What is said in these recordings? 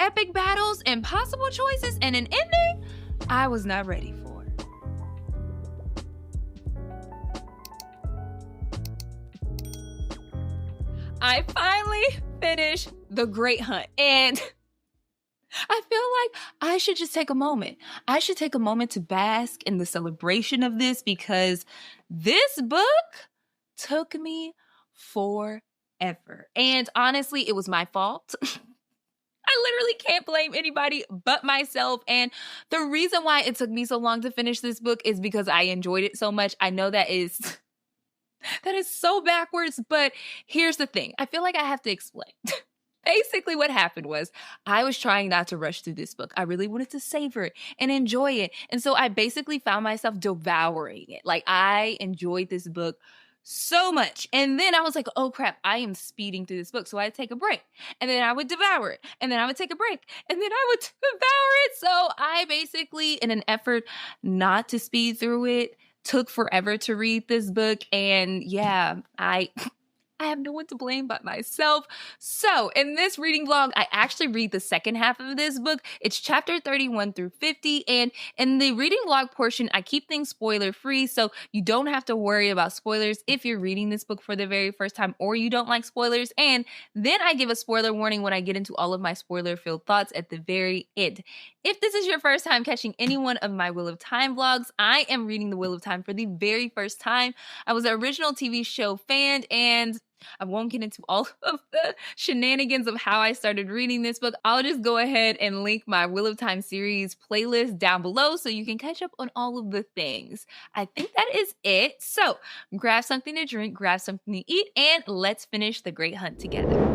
epic battles, impossible choices, and an ending I was not ready for. I finally finished The Great Hunt, and I feel like I should just take a moment. I should take a moment to bask in the celebration of this, because this book took me forever. And honestly, it was my fault. I literally can't blame anybody but myself. And the reason why it took me so long to finish this book is because I enjoyed it so much. I know that is so backwards, but here's the thing. I feel like I have to explain. Basically, what happened was I was trying not to rush through this book. I really wanted to savor it and enjoy it. And so I basically found myself devouring it. Like, I enjoyed this book so much. And then I was like, oh crap, I am speeding through this book. So I'd take a break, and then I would devour it. And then I would take a break, and then I would devour it. So I basically, in an effort not to speed through it, took forever to read this book. And yeah, I have no one to blame but myself. So in this reading vlog, I actually read the second half of this book. It's chapter 31 through 50. And in the reading vlog portion, I keep things spoiler free. So you don't have to worry about spoilers if you're reading this book for the very first time or you don't like spoilers. And then I give a spoiler warning when I get into all of my spoiler filled thoughts at the very end. If this is your first time catching any one of my Wheel of Time vlogs, I am reading the Wheel of Time for the very first time. I was an original TV show fan, and I won't get into all of the shenanigans of how I started reading this book. I'll just go ahead and link my Wheel of Time series playlist down below so you can catch up on all of the things. I think that is it. So grab something to drink, grab something to eat, and let's finish The Great Hunt together.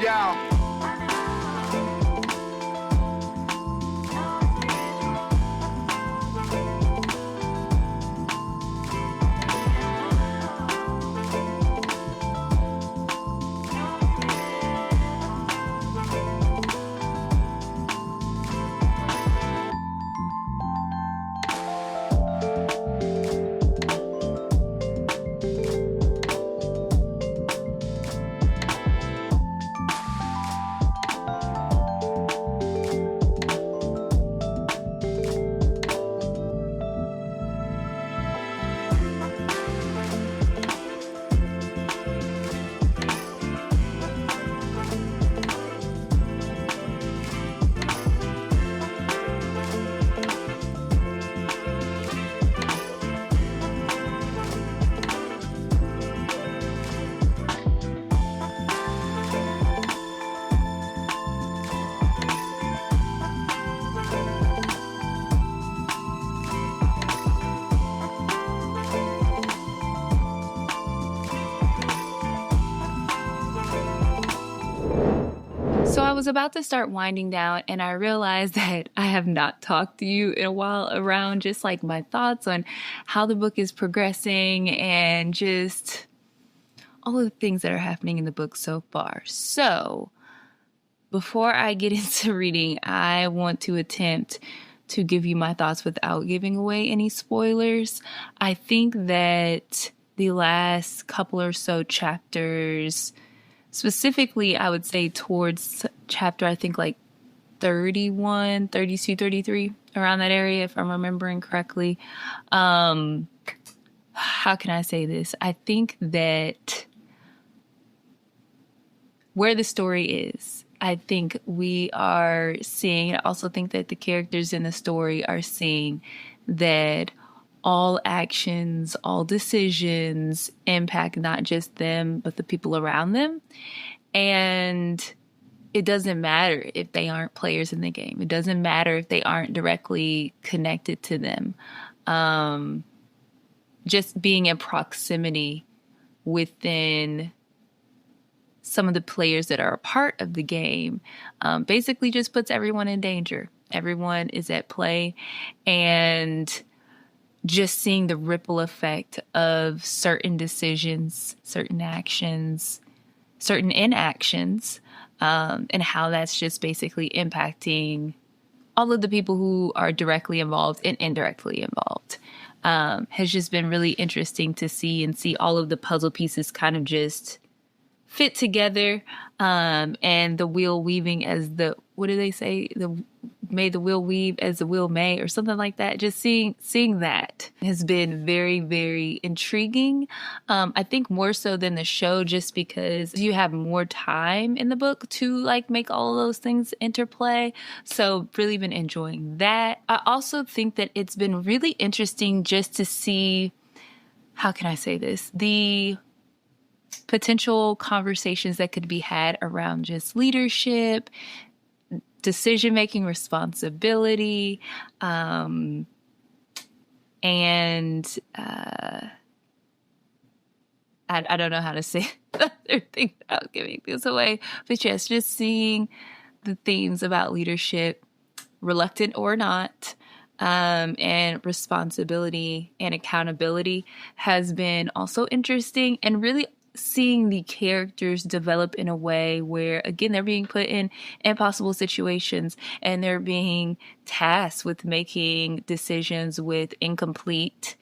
Yeah. So I was about to start winding down and I realized that I have not talked to you in a while around just like my thoughts on how the book is progressing and just all of the things that are happening in the book so far. So before I get into reading, I want to attempt to give you my thoughts without giving away any spoilers. I think that the last couple or so chapters, specifically, I would say towards chapter, I think like 31, 32, 33, around that area, if I'm remembering correctly. How can I say this? I think that where the story is, I think we are seeing, I also think that the characters in the story are seeing that all actions, all decisions impact not just them, but the people around them. And it doesn't matter if they aren't players in the game. It doesn't matter if they aren't directly connected to them. Just being in proximity within some of the players that are a part of the game basically just puts everyone in danger. Everyone is at play, and just seeing the ripple effect of certain decisions, certain actions, certain inactions, and how that's just basically impacting all of the people who are directly involved and indirectly involved, has just been really interesting to see, and see all of the puzzle pieces kind of just fit together, and the wheel weaving as the, what do they say? May the wheel weave as the wheel may, or something like that. Just seeing that has been very, very intriguing. I think more so than the show, just because you have more time in the book to like make all of those things interplay. So really been enjoying that. I also think that it's been really interesting just to see, how can I say this? The potential conversations that could be had around just leadership, decision-making, responsibility, and I don't know how to say the other thing without giving this away, but yes, just seeing the themes about leadership, reluctant or not, and responsibility and accountability has been also interesting, and really seeing the characters develop in a way where, again, they're being put in impossible situations and they're being tasked with making decisions with incomplete,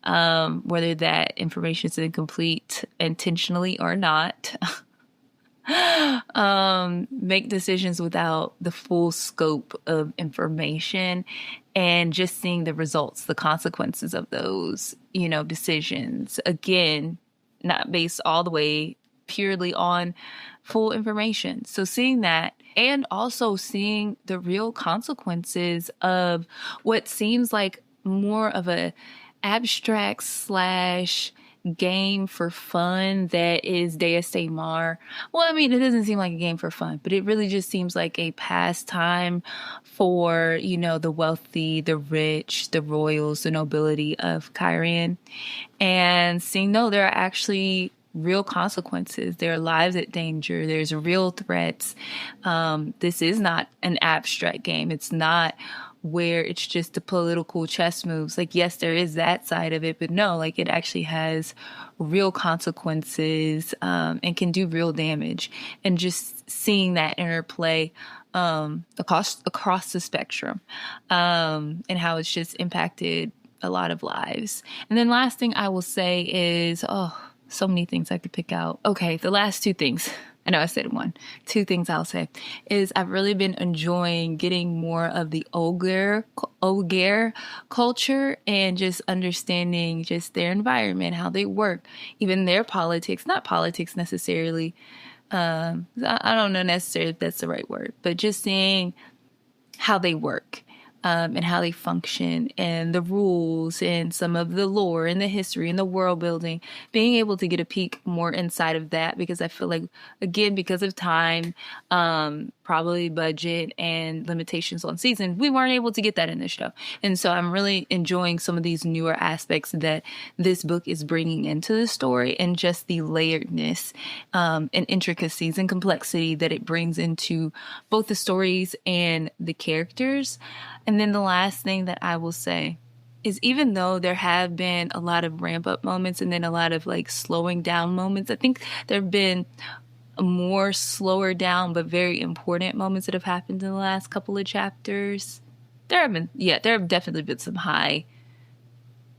whether that information is incomplete intentionally or not. Make decisions without the full scope of information, and just seeing the results, the consequences of those, decisions. Again, not based all the way purely on full information. So seeing that, and also seeing the real consequences of what seems like more of a abstract / game for fun that is Deus Ex Mar. Well, I mean, it doesn't seem like a game for fun, but it really just seems like a pastime for, the wealthy, the rich, the royals, the nobility of Kyrian. And seeing, no, there are actually real consequences. There are lives at danger. There's real threats. This is not an abstract game. It's not where it's just the political chess moves. Like, yes, there is that side of it, but no, like it actually has real consequences, and can do real damage. And just seeing that interplay, across the spectrum, and how it's just impacted a lot of lives. And then last thing I will say is, so many things I could pick out. Okay, the last two things. I know I said one. Two things I'll say is I've really been enjoying getting more of the Ogier culture and just understanding just their environment, how they work, even their politics, not politics necessarily. I don't know necessarily if that's the right word, but just seeing how they work. And how they function and the rules and some of the lore and the history and the world building, being able to get a peek more inside of that, because I feel like, again, because of time, probably budget and limitations on season, we weren't able to get that in the show. And so I'm really enjoying some of these newer aspects that this book is bringing into the story, and just the layeredness, and intricacies and complexity that it brings into both the stories and the characters. And then the last thing that I will say is, even though there have been a lot of ramp up moments and then a lot of like slowing down moments, I think there have been more slower down but very important moments that have happened in the last couple of chapters. There have definitely been some high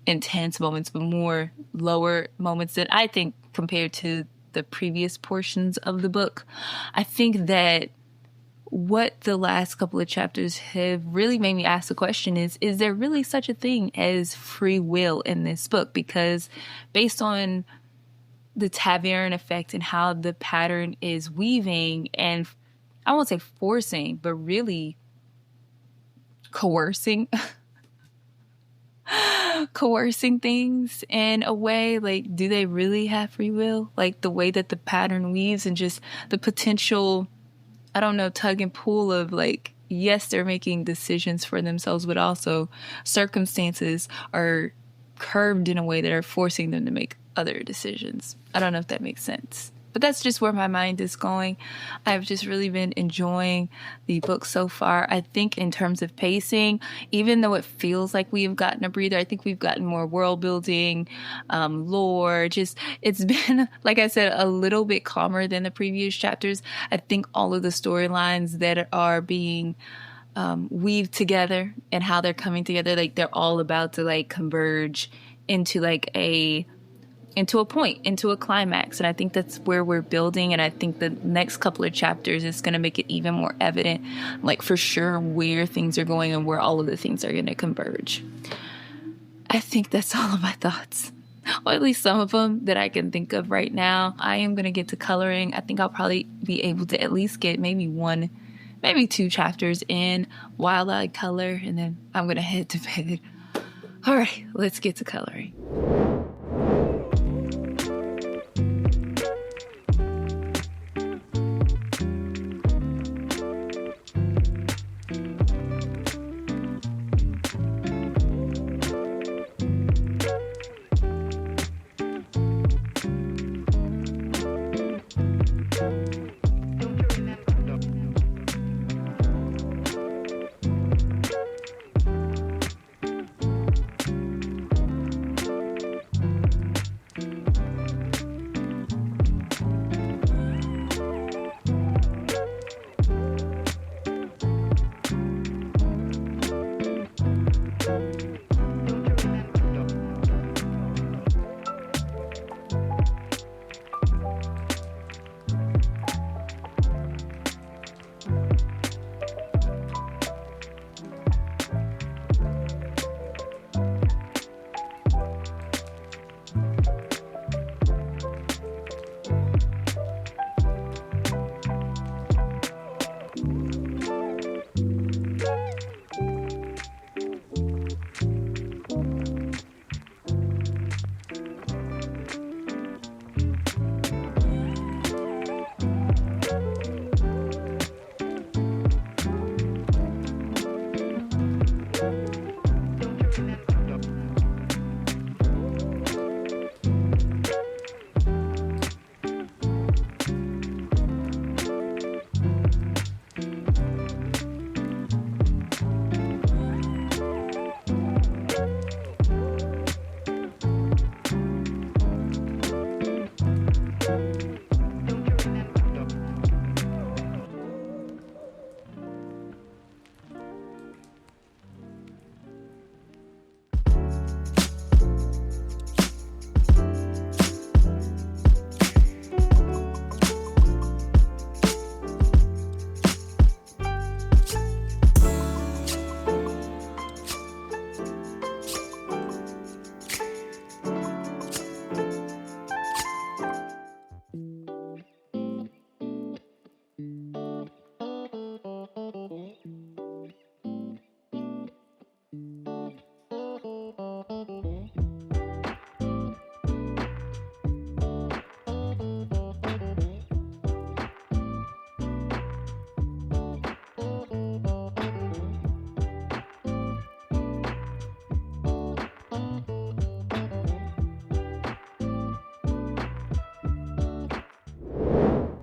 intense moments, but more lower moments that I think compared to the previous portions of the book. I think that what the last couple of chapters have really made me ask the question is there really such a thing as free will in this book? Because based on the Tavern effect and how the pattern is weaving, and I won't say forcing, but really coercing things in a way, like, do they really have free will? Like the way that the pattern weaves and just the potential, I don't know, tug and pull of like, yes, they're making decisions for themselves, but also circumstances are curved in a way that are forcing them to make other decisions. I don't know if that makes sense, but that's just where my mind is going. I've just really been enjoying the book so far. I think in terms of pacing, even though it feels like we have gotten a breather, I think we've gotten more world building, lore. Just, it's been, like I said, a little bit calmer than the previous chapters. I think all of the storylines that are being weaved together and how they're coming together, like they're all about to like converge into like into a point, into a climax. And I think that's where we're building. And I think the next couple of chapters is going to make it even more evident, like for sure, where things are going and where all of the things are going to converge. I think that's all of my thoughts, or at least some of them that I can think of right now. I am going to get to coloring. I think I'll probably be able to at least get maybe 2 chapters in while I color, and then I'm going to head to bed. All right, let's get to coloring.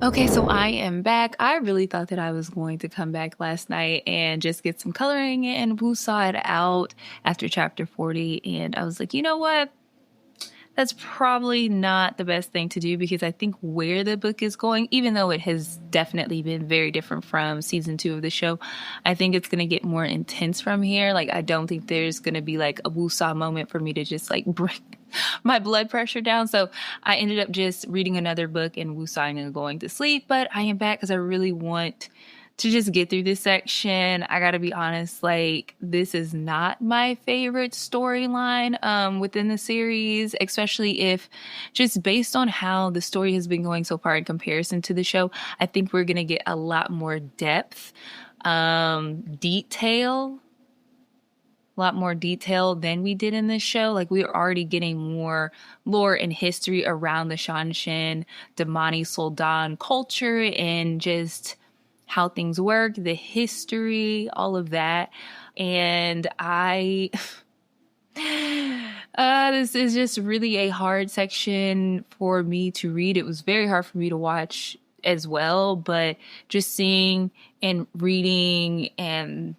Okay, so I am back. I really thought that I was going to come back last night and just get some coloring and woo-saw it out after chapter 40. And I was like, you know what? That's probably not the best thing to do, because I think where the book is going, even though it has definitely been very different from season 2 of the show, I think it's going to get more intense from here. Like, I don't think there's going to be like a woo-saw moment for me to just like bring my blood pressure down. So I ended up just reading another book and woo-sawing and going to sleep. But I am back because I really want to just get through this section. I gotta be honest, like, this is not my favorite storyline within the series, especially if just based on how the story has been going so far in comparison to the show. I think we're gonna get a lot more depth, detail, a lot more detail than we did in this show. Like, we are already getting more lore and history around the Seanchan, Damani Soldan culture, and just how things work, the history, all of that. And this is just really a hard section for me to read. It was very hard for me to watch as well, but just seeing and reading, and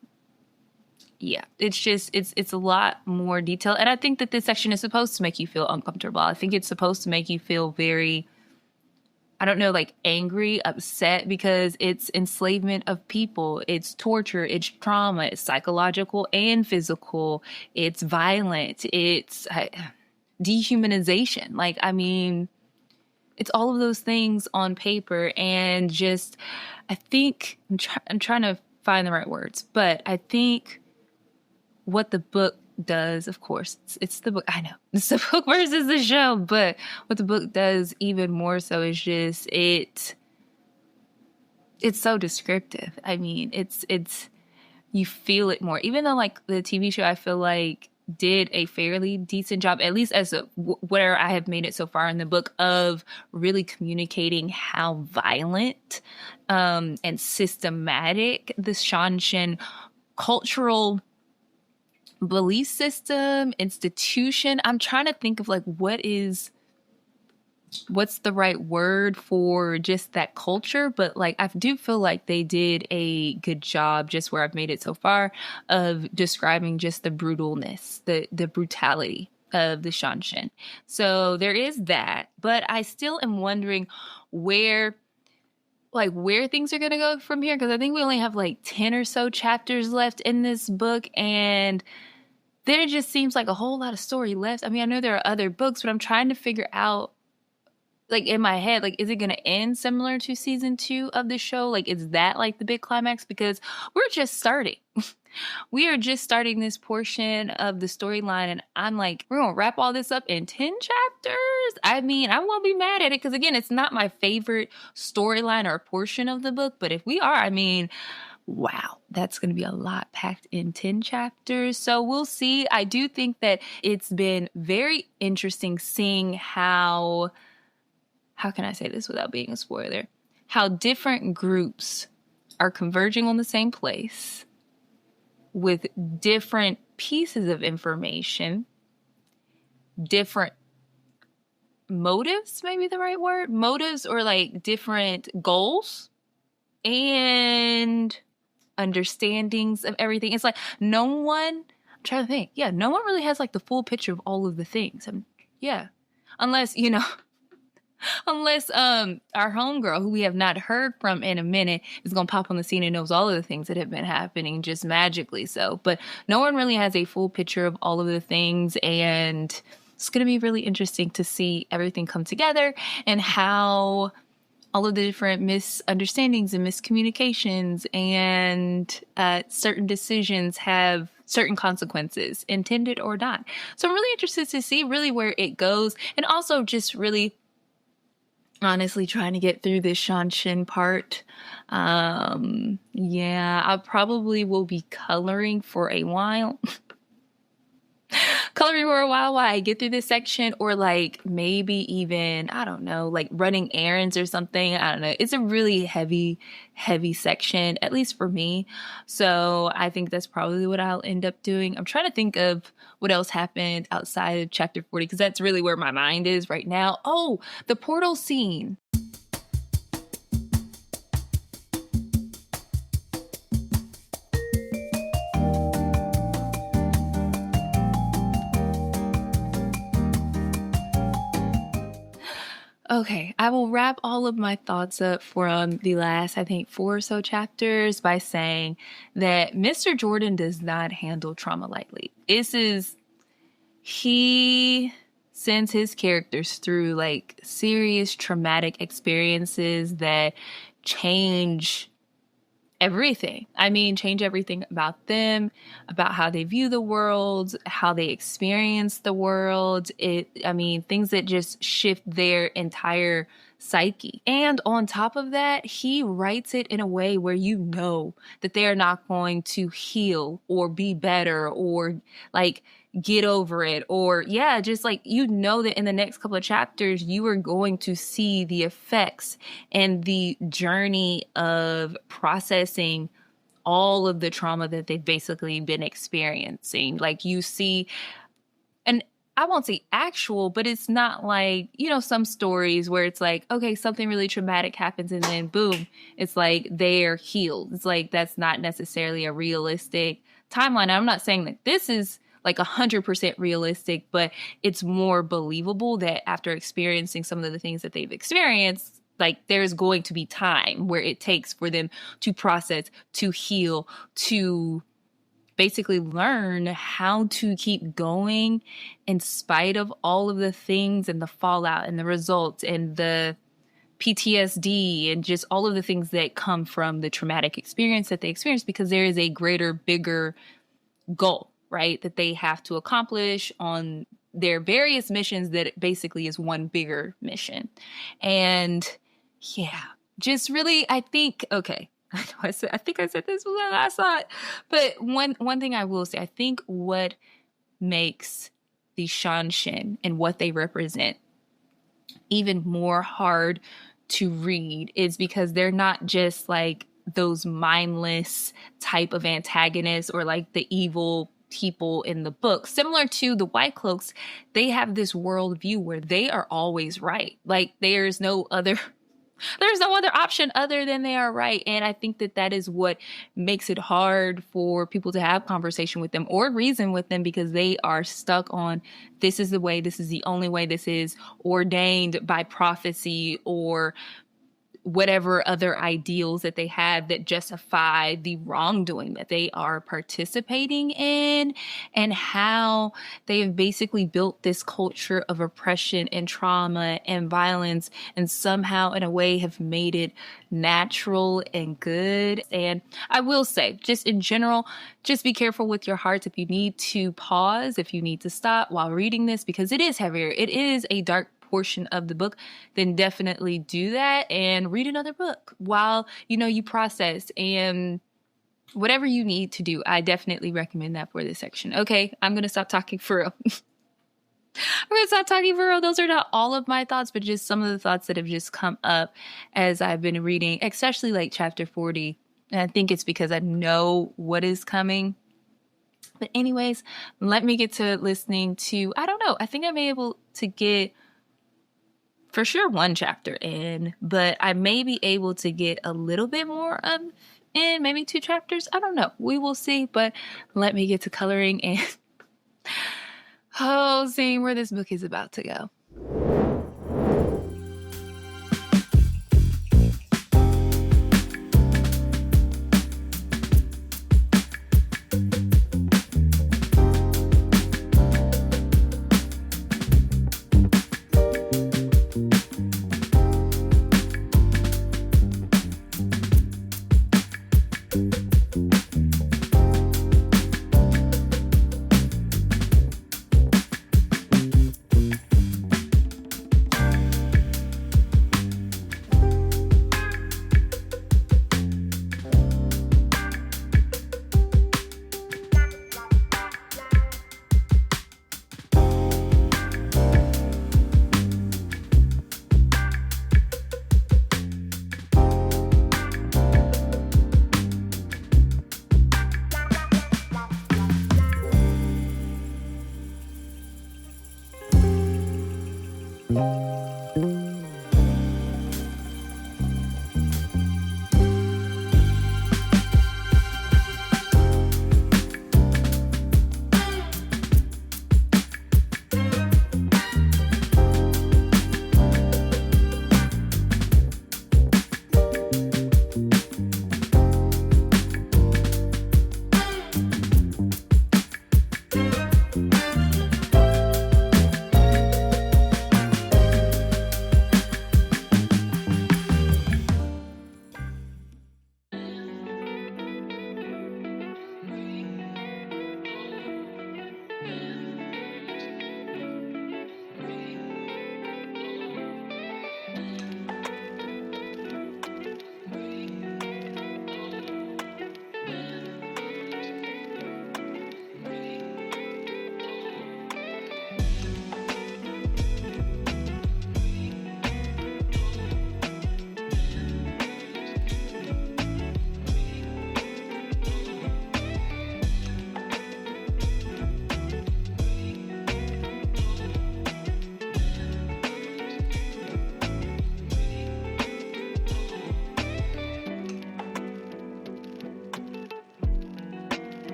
yeah, it's just, it's a lot more detail. And I think that this section is supposed to make you feel uncomfortable. I think it's supposed to make you feel very, I don't know, like angry, upset, because it's enslavement of people. It's torture. It's trauma. It's psychological and physical. It's violent. It's dehumanization. Like, I mean, it's all of those things on paper. And just, I think, I'm trying to find the right words, but I think what the book does, of course, it's the book, I know it's the book versus the show, but what the book does even more so is just it's so descriptive. I mean, it's you feel it more, even though like the TV show, I feel like did a fairly decent job, at least as where I have made it so far in the book, of really communicating how violent and systematic the Seanchan cultural belief system, institution. I'm trying to think of like what's the right word for just that culture, but like I do feel like they did a good job just where I've made it so far of describing just the brutalness, the brutality of the Seanchan. So there is that, but I still am wondering where things are going to go from here, because I think we only have like 10 or so chapters left in this book, and there just seems like a whole lot of story left. I mean, I know there are other books, but I'm trying to figure out, like, in my head, like, is it going to end similar to season 2 of the show? Like, is that like the big climax? Because we're just starting. We are just starting this portion of the storyline, and I'm like, we're going to wrap all this up in 10 chapters? I mean, I won't be mad at it, because again, it's not my favorite storyline or portion of the book, but if we are, I mean, wow, that's going to be a lot packed in 10 chapters. So we'll see. I do think that it's been very interesting seeing how can I say this without being a spoiler? How different groups are converging on the same place with different pieces of information, different motives, maybe the right word, motives, or like different goals and understandings of everything. It's like no one, I'm trying to think. Yeah, no one really has like the full picture of all of the things. Unless, unless our homegirl, who we have not heard from in a minute, is going to pop on the scene and knows all of the things that have been happening just magically. So, but no one really has a full picture of all of the things, and it's going to be really interesting to see everything come together and how all of the different misunderstandings and miscommunications and certain decisions have certain consequences, intended or not. So I'm really interested to see really where it goes, and also just really honestly trying to get through this Seanchan part. I probably will be coloring for a while. While I get through this section, or like maybe even, I don't know, like running errands or something. I don't know. It's a really heavy section, at least for me. So I think that's probably what I'll end up doing. I'm trying to think of what else happened outside of chapter 40, because that's really where my mind is right now. Oh, the portal scene. Okay, I will wrap all of my thoughts up from the last, I think, 4 or so chapters by saying that Mr. Jordan does not handle trauma lightly. He sends his characters through like serious traumatic experiences that change everything. I mean, change everything about them, about how they view the world, how they experience the world. Things that just shift their entire psyche. And on top of that, he writes it in a way where you know that they are not going to heal or be better or like get over it, or just like, you know, that in the next couple of chapters you are going to see the effects and the journey of processing all of the trauma that they've basically been experiencing. Like, you see, and I won't say actual, but it's not like, you know, some stories where it's like, okay, something really traumatic happens and then boom, it's like they're healed. It's like, that's not necessarily a realistic timeline. I'm not saying that this is like 100% realistic, but it's more believable that after experiencing some of the things that they've experienced, like, there's going to be time where it takes for them to process, to heal, to basically learn how to keep going in spite of all of the things and the fallout and the results and the PTSD and just all of the things that come from the traumatic experience that they experience, because there is a greater, bigger goal, right, that they have to accomplish on their various missions that basically is one bigger mission. And just really, I think, okay, I think I said this was my last thought, but one thing I will say, I think what makes the Seanchan and what they represent even more hard to read is because they're not just like those mindless type of antagonists or like the evil people in the book. Similar to the White Cloaks, they have this worldview where they are always right. Like, there's no other option other than they are right. And I think that is what makes it hard for people to have conversation with them or reason with them, because they are stuck on, this is the way, this is the only way, this is ordained by prophecy or whatever other ideals that they have that justify the wrongdoing that they are participating in, and how they have basically built this culture of oppression and trauma and violence, and somehow in a way have made it natural and good. And I will say, just in general, just be careful with your hearts. If you need to pause, if you need to stop while reading this, because it is heavier, it is a dark portion of the book, then definitely do that and read another book while, you know, you process and whatever you need to do. I definitely recommend that for this section. Okay, I'm going to stop talking for real. Those are not all of my thoughts, but just some of the thoughts that have just come up as I've been reading, especially like chapter 40. And I think it's because I know what is coming. But anyways, let me get to listening to, I don't know, I think I may be able to get for sure 1 chapter in, but I may be able to get a little bit more in, maybe 2 chapters. I don't know. We will see, but let me get to coloring and seeing where this book is about to go.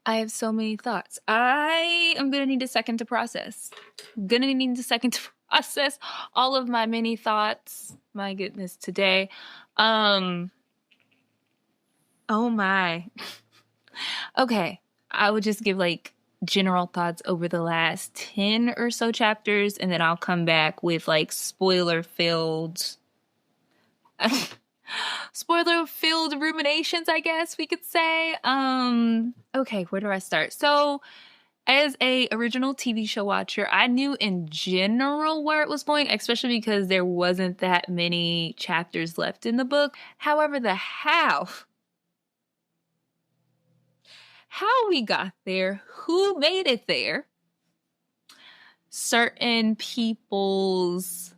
I have so many thoughts. I am gonna need a second to process. Gonna need a second to process all of my many thoughts. My goodness, today. Oh my. Okay, I would just give like general thoughts over the last 10 or so chapters, and then I'll come back with like spoiler-filled ruminations, I guess we could say. Okay, where do I start? So, as a original TV show watcher, I knew in general where it was going, especially because there wasn't that many chapters left in the book. However, the how we got there, who made it there, certain people's,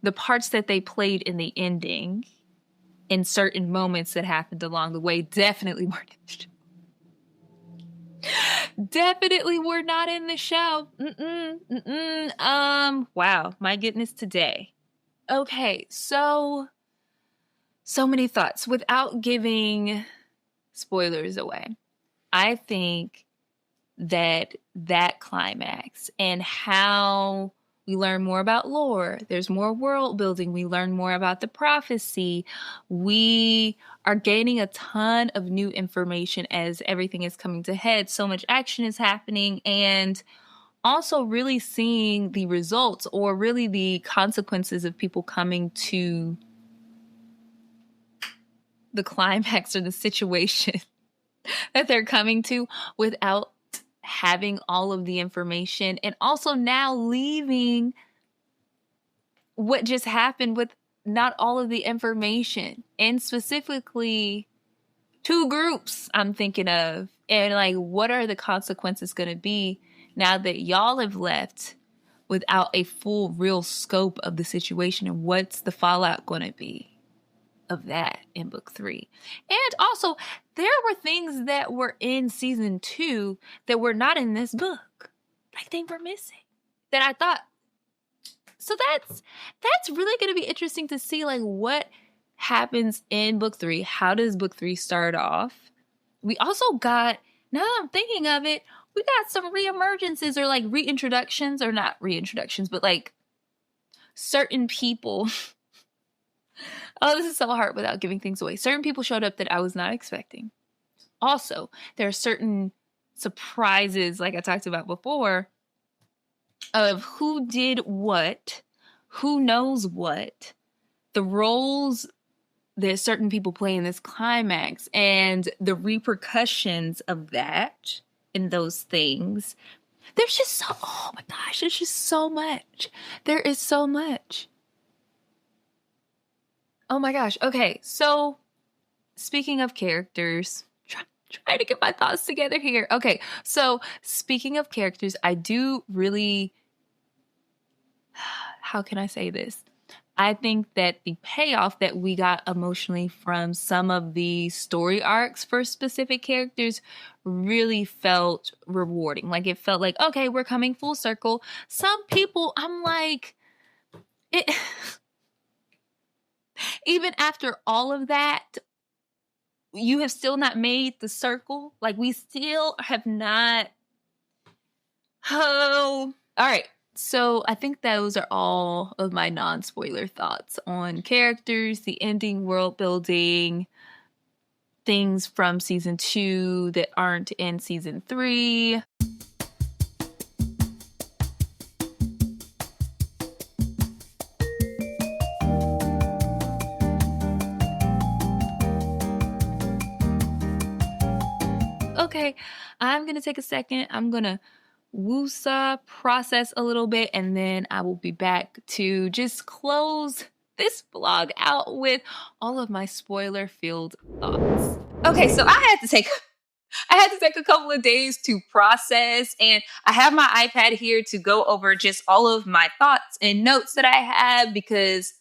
the parts that they played in the ending, in certain moments that happened along the way, definitely weren't in the show. Definitely were not in the show. Wow, my goodness, today. Okay, so many thoughts. Without giving spoilers away, I think that climax and how we learn more about lore, there's more world building, we learn more about the prophecy, we are gaining a ton of new information as everything is coming to head, so much action is happening, and also really seeing the results or really the consequences of people coming to the climax or the situation that they're coming to without having all of the information, and also now leaving what just happened with not all of the information, and specifically 2 groups I'm thinking of, and like what are the consequences going to be now that y'all have left without a full real scope of the situation, and what's the fallout going to be of that in book 3. And also, there were things that were in season 2 that were not in this book, like they were missing, that I thought. So that's really going to be interesting to see, like, what happens in book 3. How does book 3 start off? We also got, now that I'm thinking of it, we got some reemergences or like reintroductions, or not reintroductions, but like certain people. Oh, this is so hard without giving things away. Certain people showed up that I was not expecting. Also, there are certain surprises, like I talked about before, of who did what, who knows what, the roles that certain people play in this climax, and the repercussions of that and those things. There's just so, oh my gosh, there's just so much. There is so much. Oh my gosh. Okay, so speaking of characters, trying to get my thoughts together here. Okay, so speaking of characters, I do really, how can I say this? I think that the payoff that we got emotionally from some of the story arcs for specific characters really felt rewarding. Like, it felt like, okay, we're coming full circle. Some people, I'm like, it... Even after all of that, you have still not made the circle. Like, we still have not. Oh, all right. So I think those are all of my non-spoiler thoughts on characters, the ending, world building, things from season 2 that aren't in season 3. Okay, I'm going to take a second. I'm going to woosah, process a little bit, and then I will be back to just close this vlog out with all of my spoiler-filled thoughts. Okay, so I had to take a couple of days to process, and I have my iPad here to go over just all of my thoughts and notes that I have, because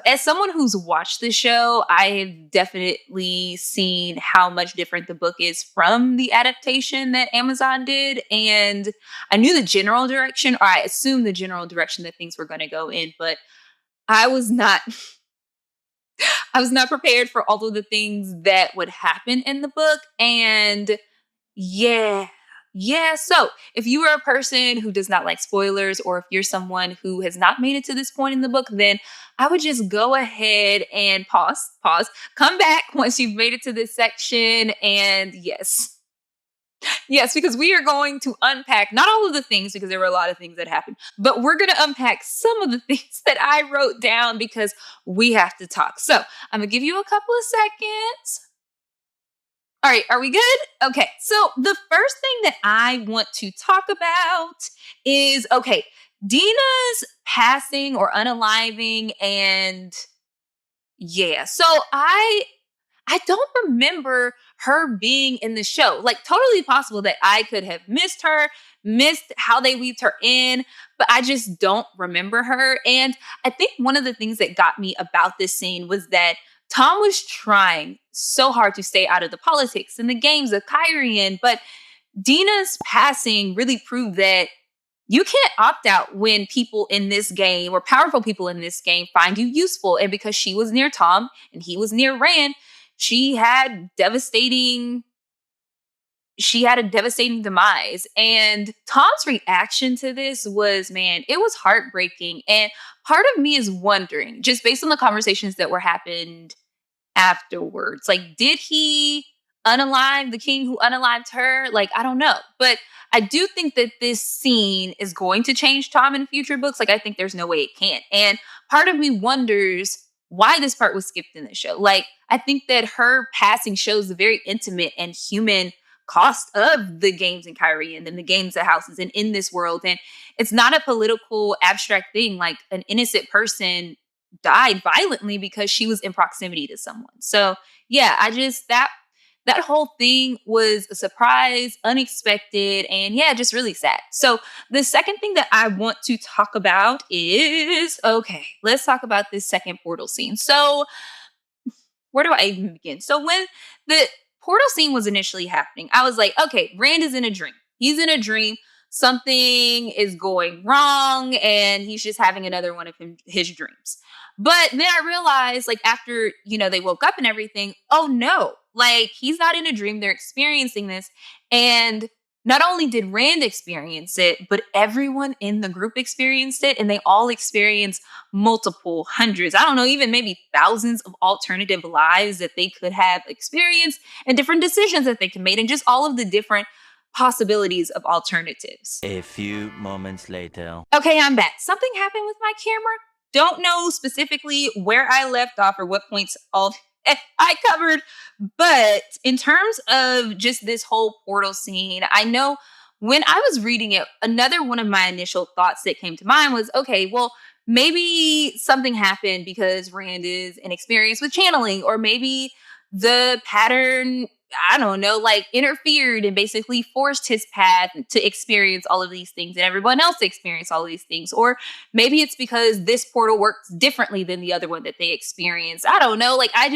as someone who's watched the show, I have definitely seen how much different the book is from the adaptation that Amazon did. And I knew the general direction, or I assumed the general direction that things were going to go in, but I was not I was not prepared for all of the things that would happen in the book. And yeah. Yeah. So if you are a person who does not like spoilers, or if you're someone who has not made it to this point in the book, then I would just go ahead and pause, come back once you've made it to this section. And yes, because we are going to unpack not all of the things, because there were a lot of things that happened, but we're going to unpack some of the things that I wrote down because we have to talk. So I'm going to give you a couple of seconds. All right, are we good? Okay, so the first thing that I want to talk about is, okay, Dena's passing or unaliving, and yeah, so I don't remember her being in the show. Like, totally possible that I could have missed her, missed how they weaved her in, but I just don't remember her. And I think one of the things that got me about this scene was that Thom was trying so hard to stay out of the politics and the games of Kyrian, but Dena's passing really proved that you can't opt out when people in this game, or powerful people in this game, find you useful. And because she was near Thom and he was near Rand, she had a devastating demise. And Thom's reaction to this was, man, it was heartbreaking. And part of me is wondering, just based on the conversations that were happened afterwards, like, did he unalive the king who unalived her? Like, I don't know. But I do think that this scene is going to change Thom in future books. Like, I think there's no way it can't. And part of me wonders why this part was skipped in the show. Like, I think that her passing shows the very intimate and human cost of the games in Kyrie and then the games at houses and in this world. And it's not a political abstract thing. Like, an innocent person died violently because she was in proximity to someone. So yeah, that whole thing was a surprise, unexpected, and yeah, just really sad. So the second thing that I want to talk about is, okay, let's talk about this second portal scene. So where do I even begin? So when the portal scene was initially happening, I was like, okay, Rand is in a dream. He's in a dream. Something is going wrong, and he's just having another one of his dreams. But then I realized, like, after, they woke up and everything, oh no, like, he's not in a dream. They're experiencing this. And not only did Rand experience it, but everyone in the group experienced it. And they all experienced multiple hundreds, I don't know, even maybe thousands of alternative lives that they could have experienced, and different decisions that they can make, and just all of the different possibilities of alternatives. A few moments later. Okay, I'm back. Something happened with my camera. Don't know specifically where I left off or what points all I covered. But in terms of just this whole portal scene, I know when I was reading it, another one of my initial thoughts that came to mind was, okay, well, maybe something happened because Rand is inexperienced with channeling, or maybe the pattern, I don't know, like, interfered and basically forced his path to experience all of these things and everyone else to experience all of these things. Or maybe it's because this portal works differently than the other one that they experienced. I don't know. Like, I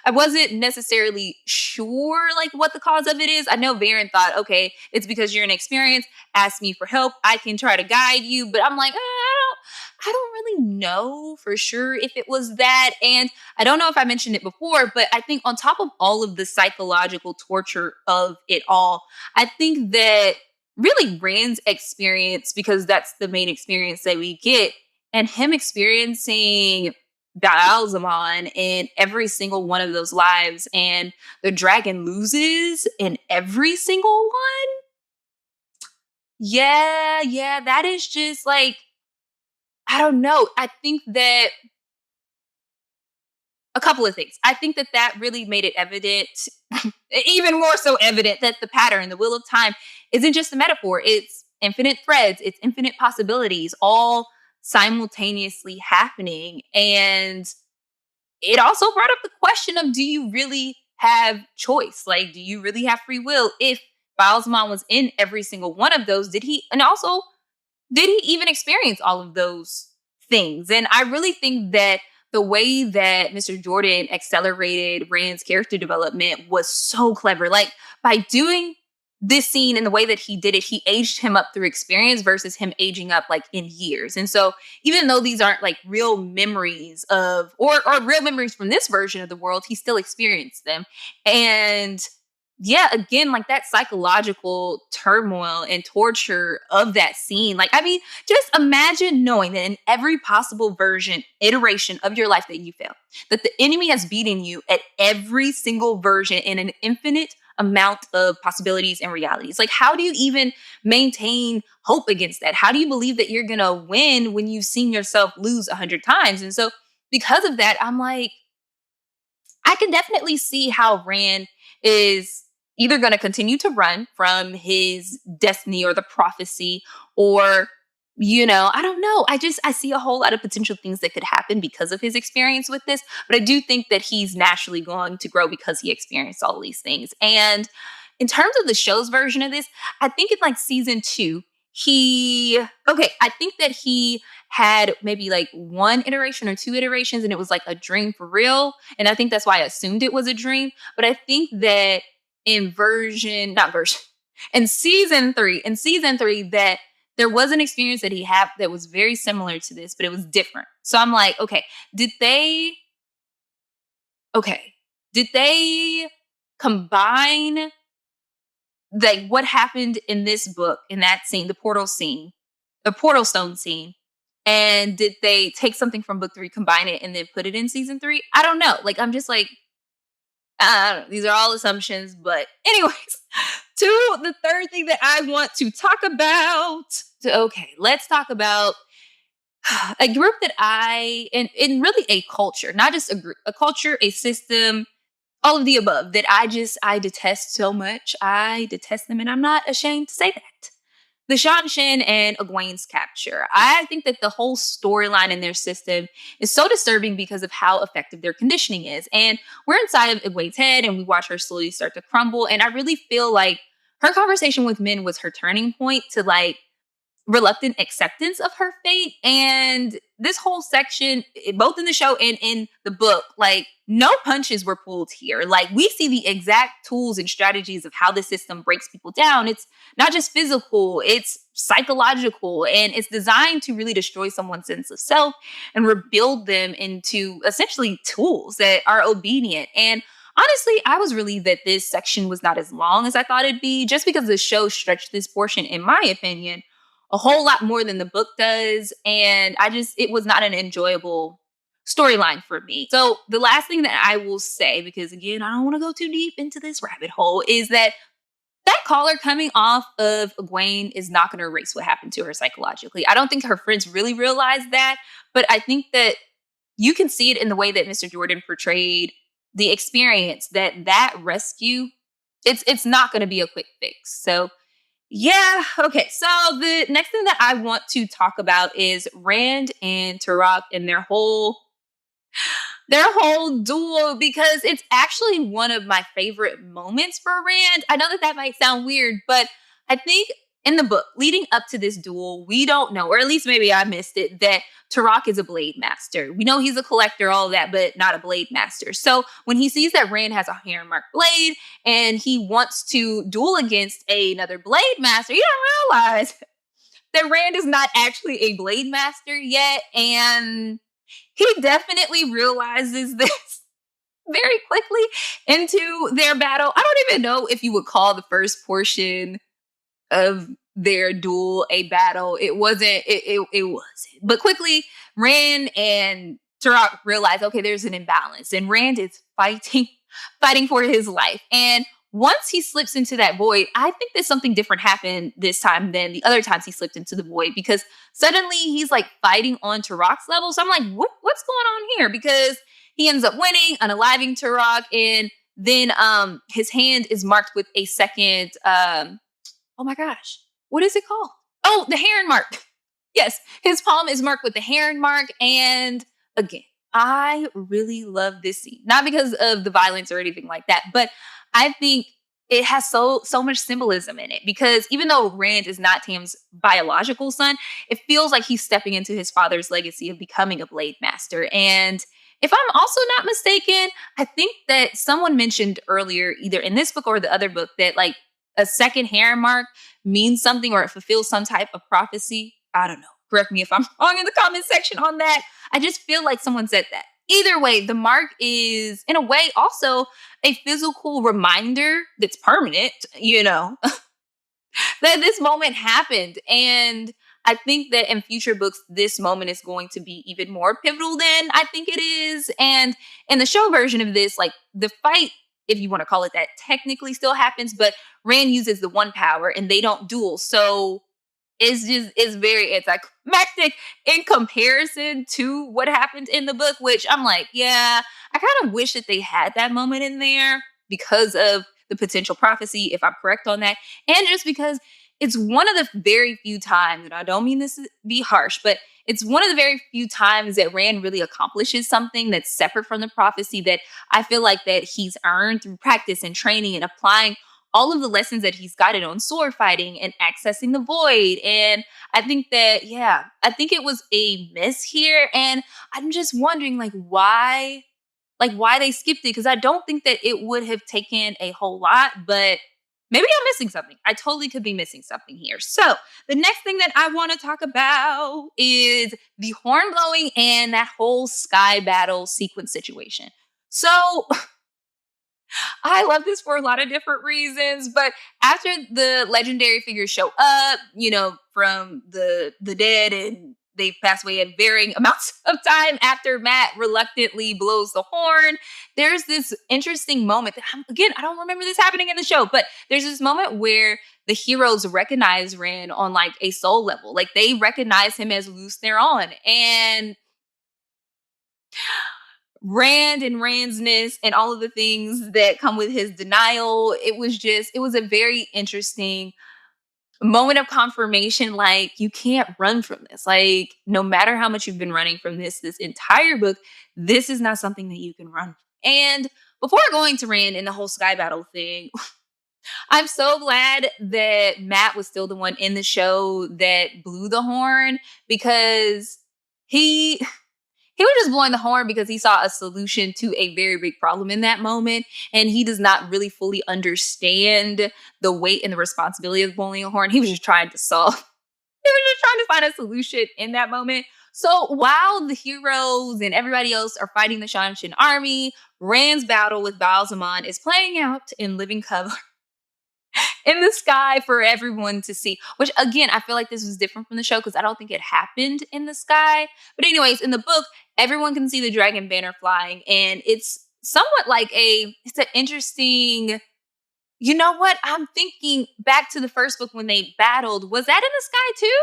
wasn't necessarily sure, like, what the cause of it is. I know Varen thought, okay, it's because you're inexperienced. Ask me for help. I can try to guide you. But I'm like, I don't really know for sure if it was that. And I don't know if I mentioned it before, but I think on top of all of the psychological torture of it all, I think that really Rand's experience, because that's the main experience that we get, and him experiencing Baalzamon in every single one of those lives, and the dragon loses in every single one. Yeah, that is just like, I don't know. I think that a couple of things. I think that really made it evident, even more so evident, that the pattern, the wheel of time, isn't just a metaphor. It's infinite threads. It's infinite possibilities, all simultaneously happening. And it also brought up the question of, do you really have choice? Like, do you really have free will? If Baalzamon was in every single one of those, did he even experience all of those things? And I really think that the way that Mr. Jordan accelerated Rand's character development was so clever. Like, by doing this scene and the way that he did it, he aged him up through experience versus him aging up like in years. And so even though these aren't like real memories of, or real memories from this version of the world, he still experienced them. And yeah, again, like that psychological turmoil and torture of that scene. Like, I mean, just imagine knowing that in every possible iteration of your life that you fail, that the enemy has beaten you at every single version in an infinite amount of possibilities and realities. Like, how do you even maintain hope against that? How do you believe that you're going to win when you've seen yourself lose 100 times? And so because of that, I'm like, I can definitely see how Rand is either going to continue to run from his destiny or the prophecy, or, I don't know. I see a whole lot of potential things that could happen because of his experience with this. But I do think that he's naturally going to grow because he experienced all these things. And in terms of the show's version of this, I think in like season 2, I think that he had maybe like 1 iteration or 2 iterations and it was like a dream for real. And I think that's why I assumed it was a dream. But I think that in season 3, that there was an experience that he had that was very similar to this, but it was different. So I'm like, did they combine like what happened in this book, in that scene, the portal stone scene, and did they take something from book 3, combine it, and then put it in season 3? I don't know. Like, I'm just like, I don't know. These are all assumptions, but anyways, to the third thing that I want to talk about. Let's talk about a group that and really a culture, not just a group, a culture, a system, all of the above that I detest so much. I detest them, and I'm not ashamed to say that. The Seanchan and Egwene's capture. I think that the whole storyline in their system is so disturbing because of how effective their conditioning is. And we're inside of Egwene's head and we watch her slowly start to crumble. And I really feel like her conversation with Min was her turning point to like reluctant acceptance of her fate. And this whole section, both in the show and in the book, like no punches were pulled here. Like we see the exact tools and strategies of how the system breaks people down. It's not just physical, it's psychological, and it's designed to really destroy someone's sense of self and rebuild them into essentially tools that are obedient. And honestly, I was relieved that this section was not as long as I thought it'd be, just because the show stretched this portion, in my opinion, a whole lot more than the book does. And it was not an enjoyable storyline for me. So the last thing that I will say, because again, I don't want to go too deep into this rabbit hole, is that collar coming off of Egwene is not going to erase what happened to her psychologically. I don't think her friends really realized that, but I think that you can see it in the way that Mr. Jordan portrayed the experience, that rescue, it's not going to be a quick fix. So yeah. Okay. So the next thing that I want to talk about is Rand and Turak and their whole duel, because it's actually one of my favorite moments for Rand. I know that might sound weird, but I think in the book leading up to this duel, we don't know, or at least maybe I missed it, that Turak is a Blademaster. We know he's a collector, all of that, but not a Blademaster. So when he sees that Rand has a hand-marked blade and he wants to duel against another Blademaster, you don't realize that Rand is not actually a Blademaster yet. And he definitely realizes this very quickly into their battle. I don't even know if you would call the first portion of their duel a battle. It wasn't. It wasn't. But quickly, Rand and Turak realize, okay, there's an imbalance, and Rand is fighting for his life. And once he slips into that void, I think that something different happened this time than the other times he slipped into the void, because suddenly he's like fighting on Turak's level. So I'm like, what's going on here? Because he ends up winning, unaliving Turak, and then his hand is marked with a second. Oh my gosh, what is it called? Oh, the heron mark. Yes, his palm is marked with the heron mark. And again, I really love this scene. Not because of the violence or anything like that, but I think it has so much symbolism in it, because even though Rand is not Tam's biological son, it feels like he's stepping into his father's legacy of becoming a Blademaster. And if I'm also not mistaken, I think that someone mentioned earlier, either in this book or the other book, that like a second hair mark means something or it fulfills some type of prophecy. I don't know. Correct me if I'm wrong in the comment section on that. I just feel like someone said that. Either way, the mark is, in a way, also a physical reminder that's permanent, that this moment happened. And I think that in future books, this moment is going to be even more pivotal than I think it is. And in the show version of this, like the fight, if you want to call it that, technically still happens, but Rand uses the one power and they don't duel. So it's very anticlimactic in comparison to what happened in the book, which I'm like, yeah, I kind of wish that they had that moment in there because of the potential prophecy, if I'm correct on that. And just because it's one of the very few times, and I don't mean this to be harsh, but it's one of the very few times that Rand really accomplishes something that's separate from the prophecy that I feel like that he's earned through practice and training and applying all of the lessons that he's gotten on sword fighting and accessing the void. And I think that, I think it was a miss here. And I'm just wondering why they skipped it. Cause I don't think that it would have taken a whole lot, but maybe I'm missing something. I totally could be missing something here. So the next thing that I want to talk about is the horn blowing and that whole sky battle sequence situation. So I love this for a lot of different reasons, but after the legendary figures show up, from the dead, and they pass away at varying amounts of time after Matt reluctantly blows the horn, there's this interesting moment that, again, I don't remember this happening in the show, but there's this moment where the heroes recognize Rand on a soul level. Like they recognize him as Luce Theron, and Rand and Randsness and all of the things that come with his denial. It was a very interesting moment of confirmation. Like, you can't run from this. Like, no matter how much you've been running from this entire book, this is not something that you can run from. And before going to Rand and the whole sky battle thing, I'm so glad that Matt was still the one in the show that blew the horn, because he was just blowing the horn because he saw a solution to a very big problem in that moment. And he does not really fully understand the weight and the responsibility of blowing a horn. He was just trying to solve. He was just trying to find a solution in that moment. So while the heroes and everybody else are fighting the Seanchan army, Rand's battle with Balsamon is playing out in living color in the sky for everyone to see, which again, I feel like this was different from the show because I don't think it happened in the sky. But anyways, in the book, everyone can see the dragon banner flying, and it's somewhat it's an interesting, you know what? I'm thinking back to the first book when they battled. Was that in the sky too?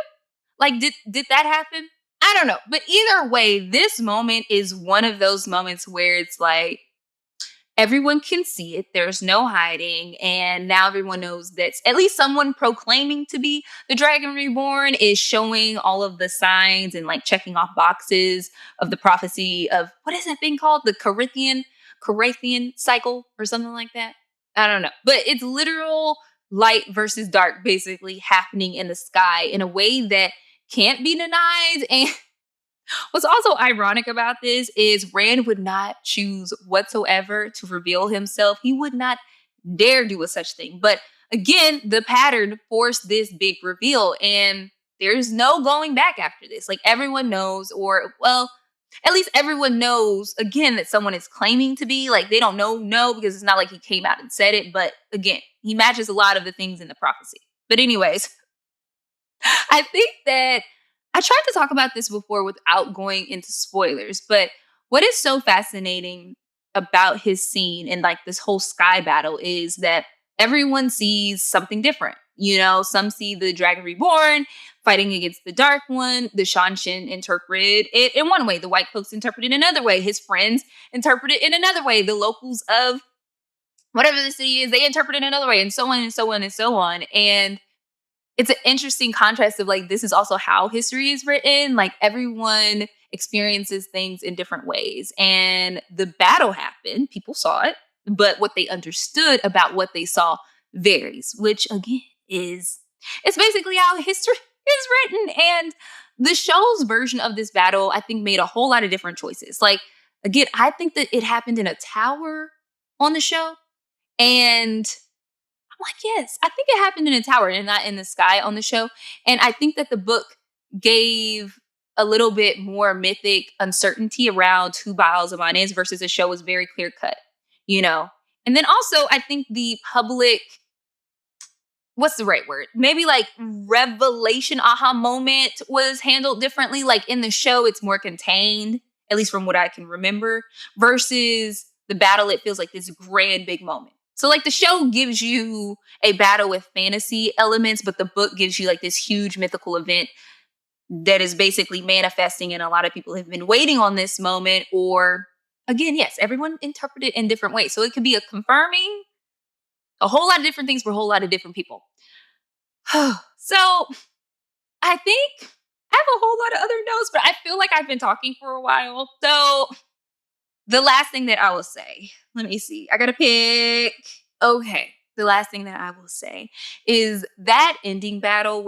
Like, did that happen? I don't know. But either way, this moment is one of those moments where it's like, everyone can see it. There's no hiding. And now everyone knows that at least someone proclaiming to be the Dragon Reborn is showing all of the signs and checking off boxes of the prophecy of, what is that thing called? The Carathian cycle or something like that. I don't know. But it's literal light versus dark basically happening in the sky in a way that can't be denied. And what's also ironic about this is Rand would not choose whatsoever to reveal himself. He would not dare do a such thing. But again, the pattern forced this big reveal, and there's no going back after this. Everyone knows, or well, at least everyone knows, again, that someone is claiming to be. They don't know because it's not like he came out and said it. But again, he matches a lot of the things in the prophecy. But anyways, I think that I tried to talk about this before without going into spoilers, but what is so fascinating about his scene and this whole sky battle is that everyone sees something different. Some see the Dragon Reborn fighting against the Dark One. The Seanchan interpret it in one way. The White Cloaks interpret it in another way. His friends interpret it in another way. The locals of whatever the city is, they interpret it another way, and so on and so on and so on. And it's an interesting contrast of this is also how history is written. Everyone experiences things in different ways. And the battle happened. People saw it. But what they understood about what they saw varies, which again it's basically how history is written. And the show's version of this battle, I think, made a whole lot of different choices. Again, I think that it happened in a tower on the show. And like, yes, I think it happened in a tower and not in the sky on the show. And I think that the book gave a little bit more mythic uncertainty around who Baalzebub is versus the show was very clear cut, you know? And then also, I think the public, what's the right word? Maybe like revelation aha moment was handled differently. Like in the show, it's more contained, at least from what I can remember, versus the battle, it feels like this grand big moment. So like the show gives you a battle with fantasy elements, but the book gives you like this huge mythical event that is basically manifesting, and a lot of people have been waiting on this moment. Or again, yes, everyone interpreted it in different ways. So it could be a confirming a whole lot of different things for a whole lot of different people. So I think I have a whole lot of other notes, but I feel like I've been talking for a while. So the last thing that I will say, let me see. I got to pick. Okay. The last thing that I will say is that ending battle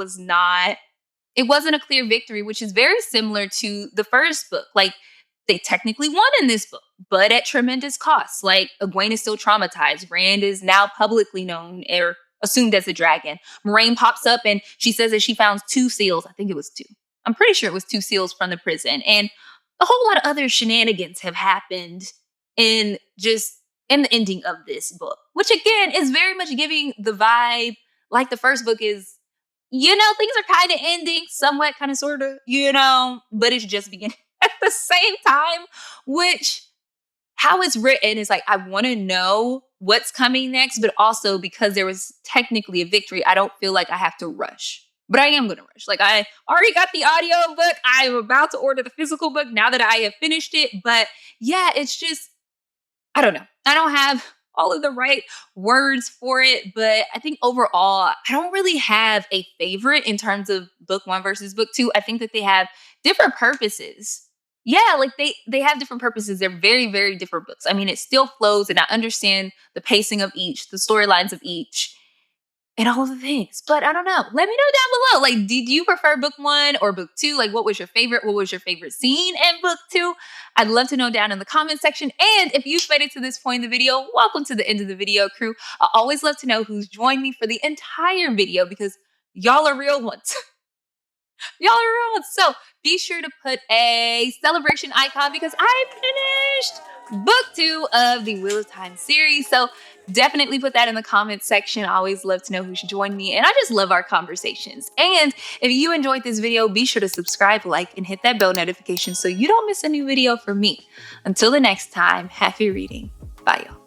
it wasn't a clear victory, which is very similar to the first book. Like, they technically won in this book, but at tremendous cost. Like, Egwene is still traumatized. Rand is now publicly known or assumed as a dragon. Moraine pops up and she says that she found 2 seals. I think it was 2. I'm pretty sure it was 2 seals from the prison. And a whole lot of other shenanigans have happened in the ending of this book, which again is very much giving the vibe like the first book is, things are kind of ending somewhat, kind of, sort of, but it's just beginning at the same time, which how it's written is like, I want to know what's coming next, but also because there was technically a victory, I don't feel like I have to rush. But I am going to rush. Like, I already got the audio book. I'm about to order the physical book now that I have finished it. But yeah, it's just, I don't know. I don't have all of the right words for it. But I think overall, I don't really have a favorite in terms of book 1 versus book 2. I think that they have different purposes. Yeah, like they have different purposes. They're very, very different books. I mean, it still flows, and I understand the pacing of each, the storylines of each, and all of the things. But I don't know. Let me know down below. Like, did you prefer book 1 or book 2? Like, what was your favorite? What was your favorite scene in book 2? I'd love to know down in the comment section. And if you've made it to this point in the video, welcome to the end of the video, crew. I always love to know who's joined me for the entire video because y'all are real ones. Y'all are real ones. So be sure to put a celebration icon because I finished book 2 of the Wheel of Time series. So definitely put that in the comments section. I always love to know who should join me. And I just love our conversations. And if you enjoyed this video, be sure to subscribe, like, and hit that bell notification so you don't miss a new video from me. Until the next time, happy reading. Bye, y'all.